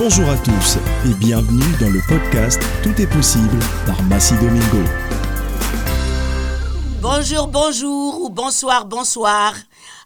Bonjour à tous et bienvenue dans le podcast Tout est possible par Massi Domingo. Bonjour, bonjour ou bonsoir, bonsoir.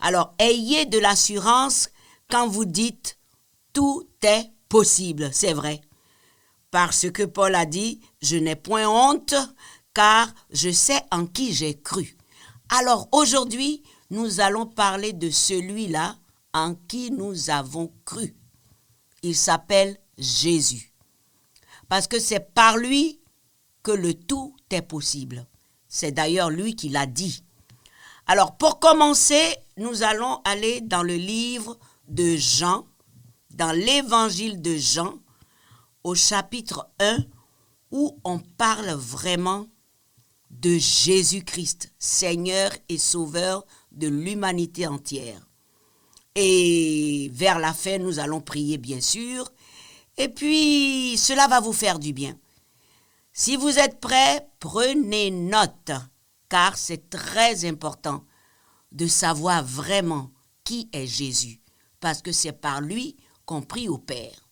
Alors, ayez de l'assurance quand vous dites tout est possible, c'est vrai. Parce que Paul a dit, je n'ai point honte car je sais en qui j'ai cru. Alors aujourd'hui, nous allons parler de celui-là en qui nous avons cru. Il s'appelle Jésus. Parce que c'est par lui que le tout est possible. C'est d'ailleurs lui qui l'a dit. Alors pour commencer, nous allons aller dans le livre de Jean, dans l'évangile de Jean, au chapitre 1, où on parle vraiment de Jésus-Christ, Seigneur et Sauveur de l'humanité entière. Et vers la fin, nous allons prier, bien sûr. Et puis, cela va vous faire du bien. Si vous êtes prêts, prenez note, car c'est très important de savoir vraiment qui est Jésus, parce que c'est par lui qu'on prie au Père.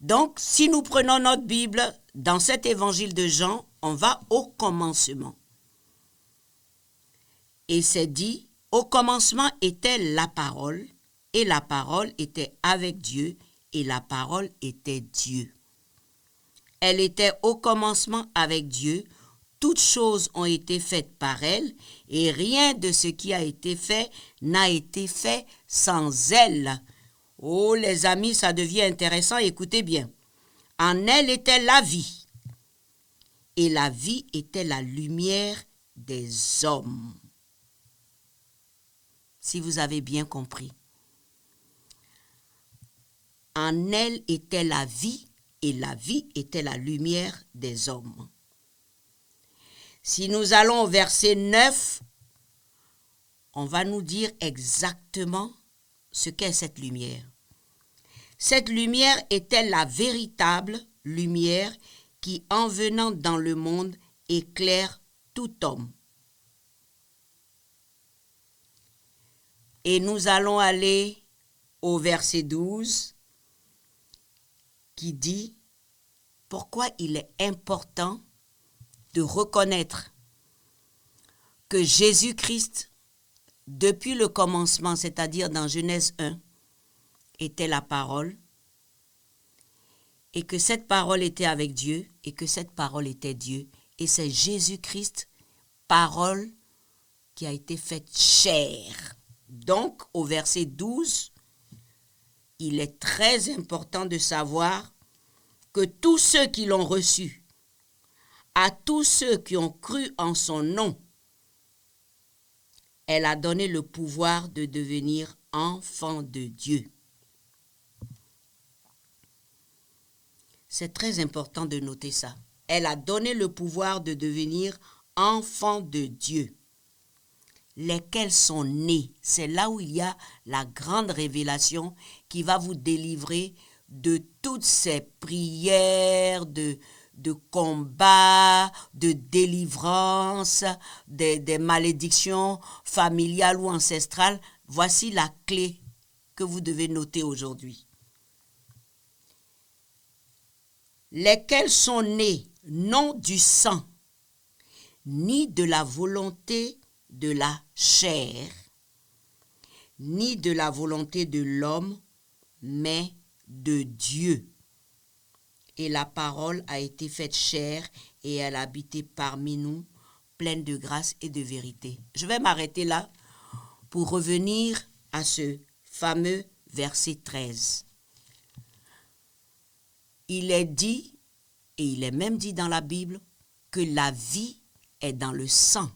Donc, si nous prenons notre Bible, dans cet évangile de Jean, on va au commencement. Et c'est dit, au commencement était la parole, et la parole était avec Dieu, et la parole était Dieu. Elle était au commencement avec Dieu, toutes choses ont été faites par elle, et rien de ce qui a été fait n'a été fait sans elle. Oh les amis, ça devient intéressant, écoutez bien. En elle était la vie, et la vie était la lumière des hommes. Si vous avez bien compris. En elle était la vie, et la vie était la lumière des hommes. Si nous allons au verset 9, on va nous dire exactement ce qu'est cette lumière. Cette lumière était la véritable lumière qui, en venant dans le monde, éclaire tout homme. Et nous allons aller au verset 12 qui dit pourquoi il est important de reconnaître que Jésus-Christ, depuis le commencement, c'est-à-dire dans Genèse 1, était la parole, et que cette parole était avec Dieu, et que cette parole était Dieu. Et c'est Jésus-Christ, parole qui a été faite chair. Donc, au verset 12, il est très important de savoir que tous ceux qui l'ont reçu, à tous ceux qui ont cru en son nom, elle a donné le pouvoir de devenir enfants de Dieu. C'est très important de noter ça. Elle a donné le pouvoir de devenir enfants de Dieu. Lesquels sont nés. C'est là où il y a la grande révélation qui va vous délivrer de toutes ces prières, de combats, de délivrance, des malédictions familiales ou ancestrales. Voici la clé que vous devez noter aujourd'hui. Lesquels sont nés non du sang, ni de la volonté de la chair, ni de la volonté de l'homme, mais de Dieu. Et la parole a été faite chair et elle a habité parmi nous, pleine de grâce et de vérité. Je vais m'arrêter là pour revenir à ce fameux verset 13. Il est dit, et il est même dit dans la Bible, que la vie est dans le sang.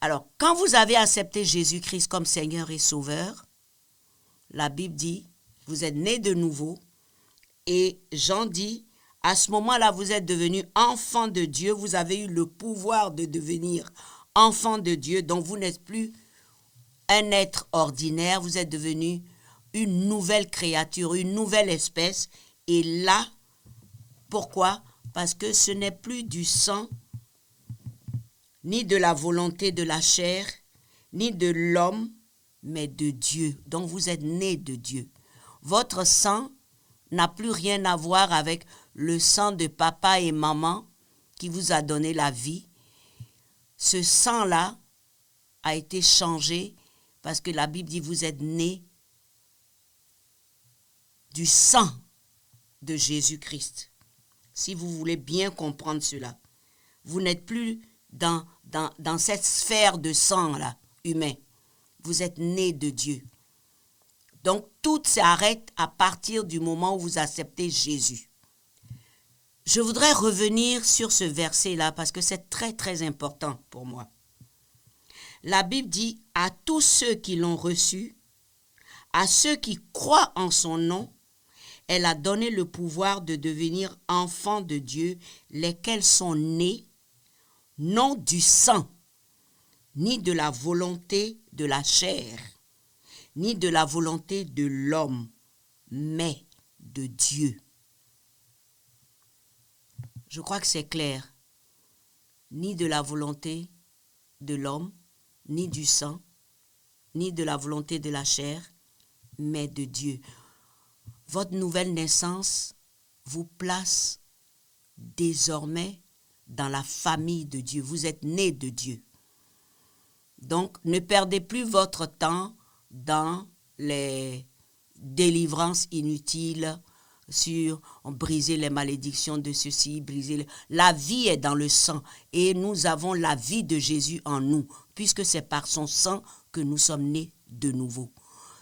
Alors, quand vous avez accepté Jésus-Christ comme Seigneur et Sauveur, la Bible dit, vous êtes nés de nouveau, et Jean dit, à ce moment-là, vous êtes devenus enfants de Dieu, vous avez eu le pouvoir de devenir enfants de Dieu, donc vous n'êtes plus un être ordinaire, vous êtes devenu une nouvelle créature, une nouvelle espèce, et là, pourquoi? Parce que ce n'est plus du sang, ni de la volonté de la chair, ni de l'homme, mais de Dieu. Donc vous êtes nés de Dieu. Votre sang n'a plus rien à voir avec le sang de papa et maman qui vous a donné la vie. Ce sang-là a été changé parce que la Bible dit vous êtes nés du sang de Jésus-Christ. Si vous voulez bien comprendre cela, vous n'êtes plus dans cette sphère de sang-là, humain. Vous êtes nés de Dieu. Donc, tout s'arrête à partir du moment où vous acceptez Jésus. Je voudrais revenir sur ce verset-là parce que c'est très, très important pour moi. La Bible dit « À tous ceux qui l'ont reçu, à ceux qui croient en son nom, elle a donné le pouvoir de devenir enfants de Dieu, lesquels sont nés, non du sang, ni de la volonté de la chair, ni de la volonté de l'homme, mais de Dieu. » Je crois que c'est clair. Ni de la volonté de l'homme, ni du sang, ni de la volonté de la chair, mais de Dieu. Votre nouvelle naissance vous place désormais dans la famille de Dieu. Vous êtes nés de Dieu. Donc, ne perdez plus votre temps dans les délivrances inutiles sur briser les malédictions de ceci, La vie est dans le sang et nous avons la vie de Jésus en nous, puisque c'est par son sang que nous sommes nés de nouveau.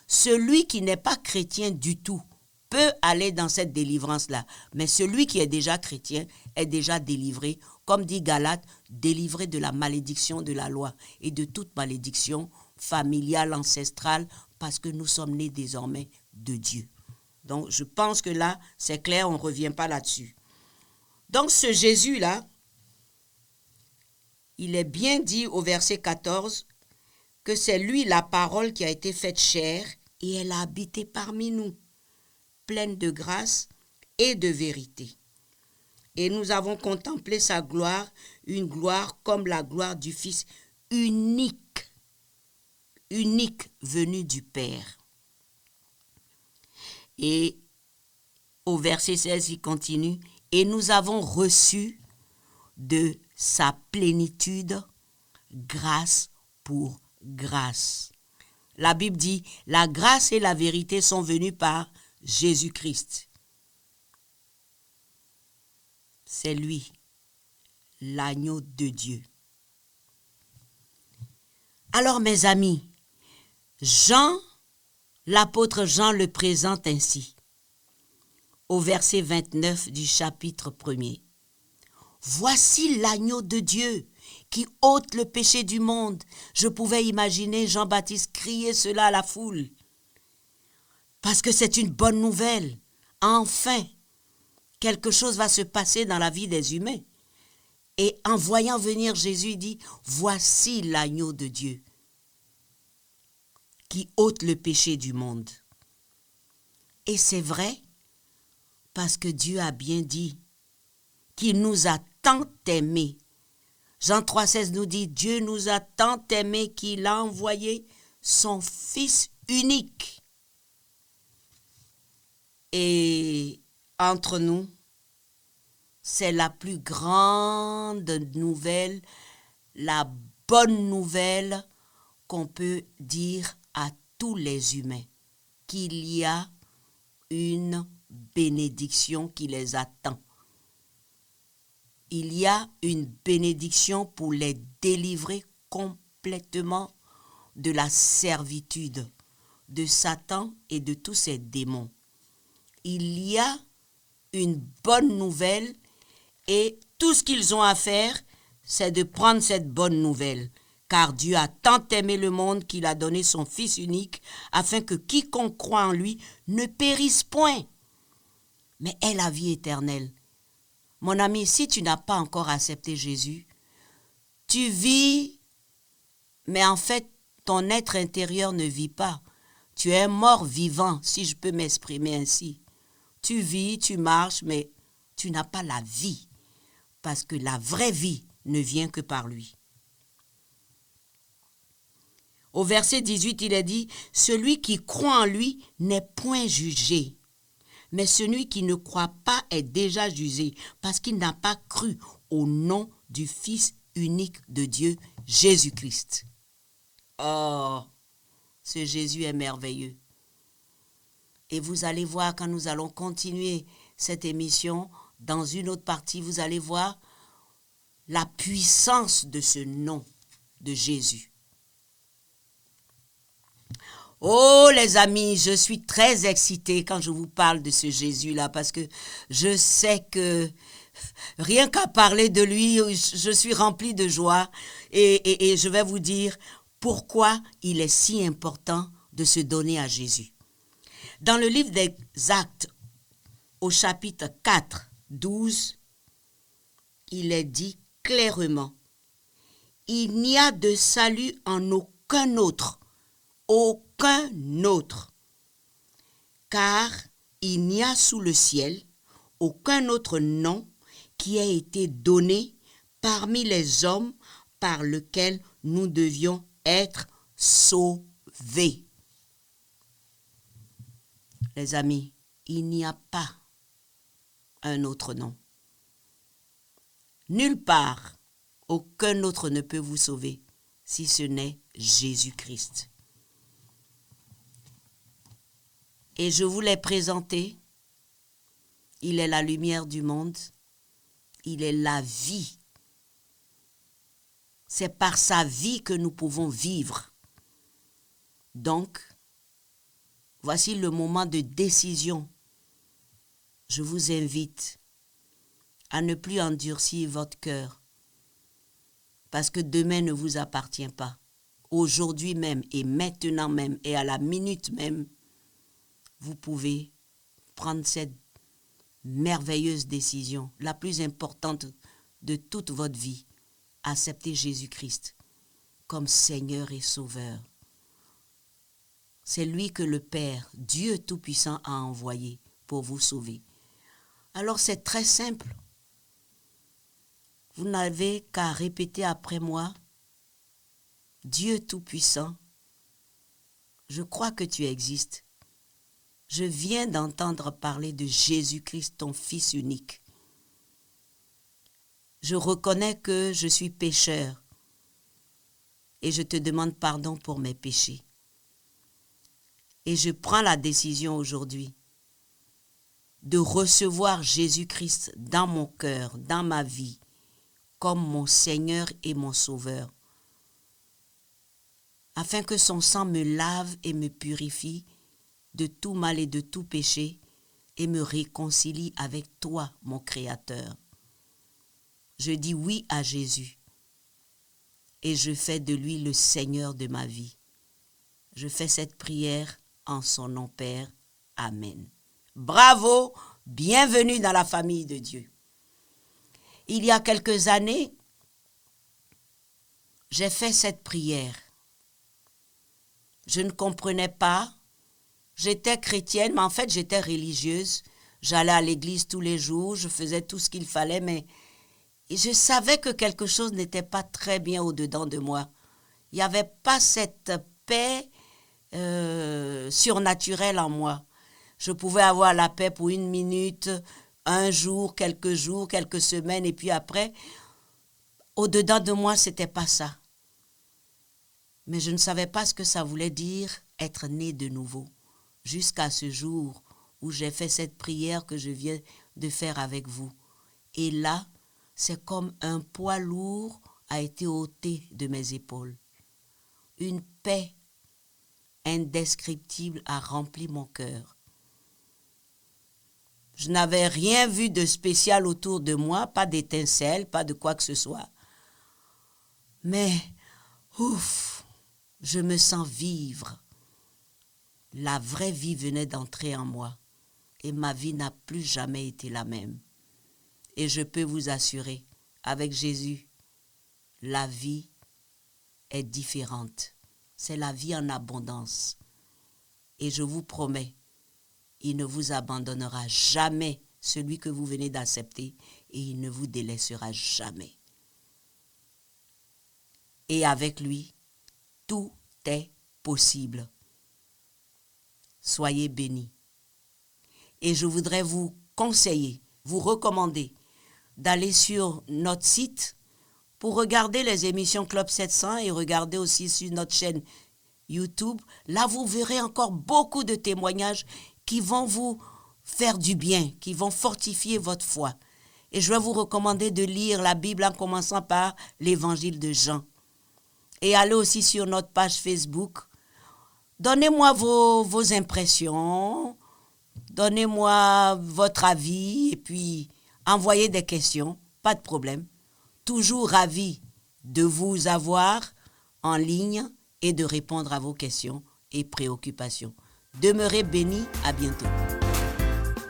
Celui qui n'est pas chrétien du tout peut aller dans cette délivrance-là. Mais celui qui est déjà chrétien est déjà délivré, comme dit Galates, délivré de la malédiction de la loi et de toute malédiction familiale, ancestrale, parce que nous sommes nés désormais de Dieu. Donc, je pense que là, c'est clair, on ne revient pas là-dessus. Donc, ce Jésus-là, il est bien dit au verset 14 que c'est lui la parole qui a été faite chair et elle a habité parmi nous, pleine de grâce et de vérité. Et nous avons contemplé sa gloire, une gloire comme la gloire du Fils unique venu du Père. Et au verset 16, il continue, et nous avons reçu de sa plénitude grâce pour grâce. La Bible dit, la grâce et la vérité sont venues par Jésus-Christ. C'est lui, l'agneau de Dieu. Alors mes amis, l'apôtre Jean le présente ainsi, au verset 29 du chapitre 1er. Voici l'agneau de Dieu qui ôte le péché du monde. Je pouvais imaginer Jean-Baptiste crier cela à la foule. Parce que c'est une bonne nouvelle. Enfin, quelque chose va se passer dans la vie des humains. Et en voyant venir Jésus, il dit, voici l'agneau de Dieu qui ôte le péché du monde. Et c'est vrai, parce que Dieu a bien dit qu'il nous a tant aimés. Jean 3,16 nous dit, Dieu nous a tant aimés qu'il a envoyé son Fils unique. Et entre nous, c'est la plus grande nouvelle, la bonne nouvelle qu'on peut dire à tous les humains, qu'il y a une bénédiction qui les attend. Il y a une bénédiction pour les délivrer complètement de la servitude de Satan et de tous ses démons. Il y a une bonne nouvelle et tout ce qu'ils ont à faire, c'est de prendre cette bonne nouvelle. Car Dieu a tant aimé le monde qu'il a donné son Fils unique afin que quiconque croit en lui ne périsse point, mais ait la vie éternelle. Mon ami, si tu n'as pas encore accepté Jésus, tu vis, mais en fait, ton être intérieur ne vit pas. Tu es mort vivant, si je peux m'exprimer ainsi. Tu vis, tu marches, mais tu n'as pas la vie, parce que la vraie vie ne vient que par lui. Au verset 18, il est dit, « Celui qui croit en lui n'est point jugé. Mais celui qui ne croit pas est déjà jugé, parce qu'il n'a pas cru au nom du Fils unique de Dieu, Jésus-Christ. » Oh, ce Jésus est merveilleux. Et vous allez voir, quand nous allons continuer cette émission, dans une autre partie, vous allez voir la puissance de ce nom de Jésus. Oh les amis, je suis très excitée quand je vous parle de ce Jésus-là, parce que je sais que rien qu'à parler de lui, je suis remplie de joie et je vais vous dire pourquoi il est si important de se donner à Jésus. Dans le livre des Actes, au chapitre 4, 12, il est dit clairement, « Il n'y a de salut en aucun autre, car il n'y a sous le ciel aucun autre nom qui ait été donné parmi les hommes par lequel nous devions être sauvés. » Les amis, il n'y a pas un autre nom. Nulle part, aucun autre ne peut vous sauver si ce n'est Jésus-Christ. Et je vous l'ai présenté. Il est la lumière du monde. Il est la vie. C'est par sa vie que nous pouvons vivre. Donc, voici le moment de décision. Je vous invite à ne plus endurcir votre cœur, parce que demain ne vous appartient pas. Aujourd'hui même et maintenant même et à la minute même, vous pouvez prendre cette merveilleuse décision, la plus importante de toute votre vie, accepter Jésus-Christ comme Seigneur et Sauveur. C'est lui que le Père, Dieu Tout-Puissant, a envoyé pour vous sauver. Alors c'est très simple. Vous n'avez qu'à répéter après moi, « Dieu Tout-Puissant, je crois que tu existes. Je viens d'entendre parler de Jésus-Christ, ton Fils unique. Je reconnais que je suis pécheur et je te demande pardon pour mes péchés. Et je prends la décision aujourd'hui de recevoir Jésus-Christ dans mon cœur, dans ma vie, comme mon Seigneur et mon Sauveur, afin que son sang me lave et me purifie de tout mal et de tout péché et me réconcilie avec toi, mon Créateur. Je dis oui à Jésus et je fais de lui le Seigneur de ma vie. Je fais cette prière en son nom, Père. Amen. Bravo, bienvenue dans la famille de Dieu. Il y a quelques années, j'ai fait cette prière. Je ne comprenais pas. J'étais chrétienne, mais en fait, j'étais religieuse. J'allais à l'église tous les jours, je faisais tout ce qu'il fallait, mais je savais que quelque chose n'était pas très bien au-dedans de moi. Il n'y avait pas cette paix surnaturelle en moi. Je pouvais avoir la paix pour 1 minute, un jour, quelques semaines, et puis après, au-dedans de moi, c'était pas ça. Mais je ne savais pas ce que ça voulait dire être né de nouveau. Jusqu'à ce jour où j'ai fait cette prière que je viens de faire avec vous. Et là, c'est comme un poids lourd a été ôté de mes épaules. Une paix indescriptible a rempli mon cœur. Je n'avais rien vu de spécial autour de moi, pas d'étincelles, pas de quoi que ce soit. Mais, ouf, je me sens vivre. La vraie vie venait d'entrer en moi et ma vie n'a plus jamais été la même. Et je peux vous assurer, avec Jésus, la vie est différente. C'est la vie en abondance. Et je vous promets, il ne vous abandonnera jamais, celui que vous venez d'accepter, et il ne vous délaissera jamais. Et avec lui, tout est possible. Soyez bénis. Et je voudrais vous conseiller, vous recommander d'aller sur notre site pour regarder les émissions Club 700 et regarder aussi sur notre chaîne YouTube. Là, vous verrez encore beaucoup de témoignages qui vont vous faire du bien, qui vont fortifier votre foi. Et je vais vous recommander de lire la Bible en commençant par l'évangile de Jean. Et allez aussi sur notre page Facebook. Donnez-moi vos impressions, donnez-moi votre avis et puis envoyez des questions, pas de problème. Toujours ravi de vous avoir en ligne et de répondre à vos questions et préoccupations. Demeurez bénis, à bientôt.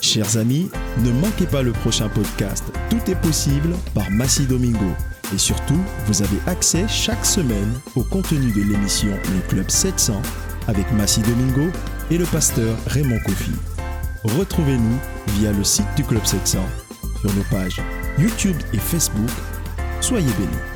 Chers amis, ne manquez pas le prochain podcast Tout est possible par Massi Domingo. Et surtout, vous avez accès chaque semaine au contenu de l'émission Le Club 700 avec Massi Domingo et le pasteur Raymond Kofi. Retrouvez-nous via le site du Club 700, sur nos pages YouTube et Facebook. Soyez bénis.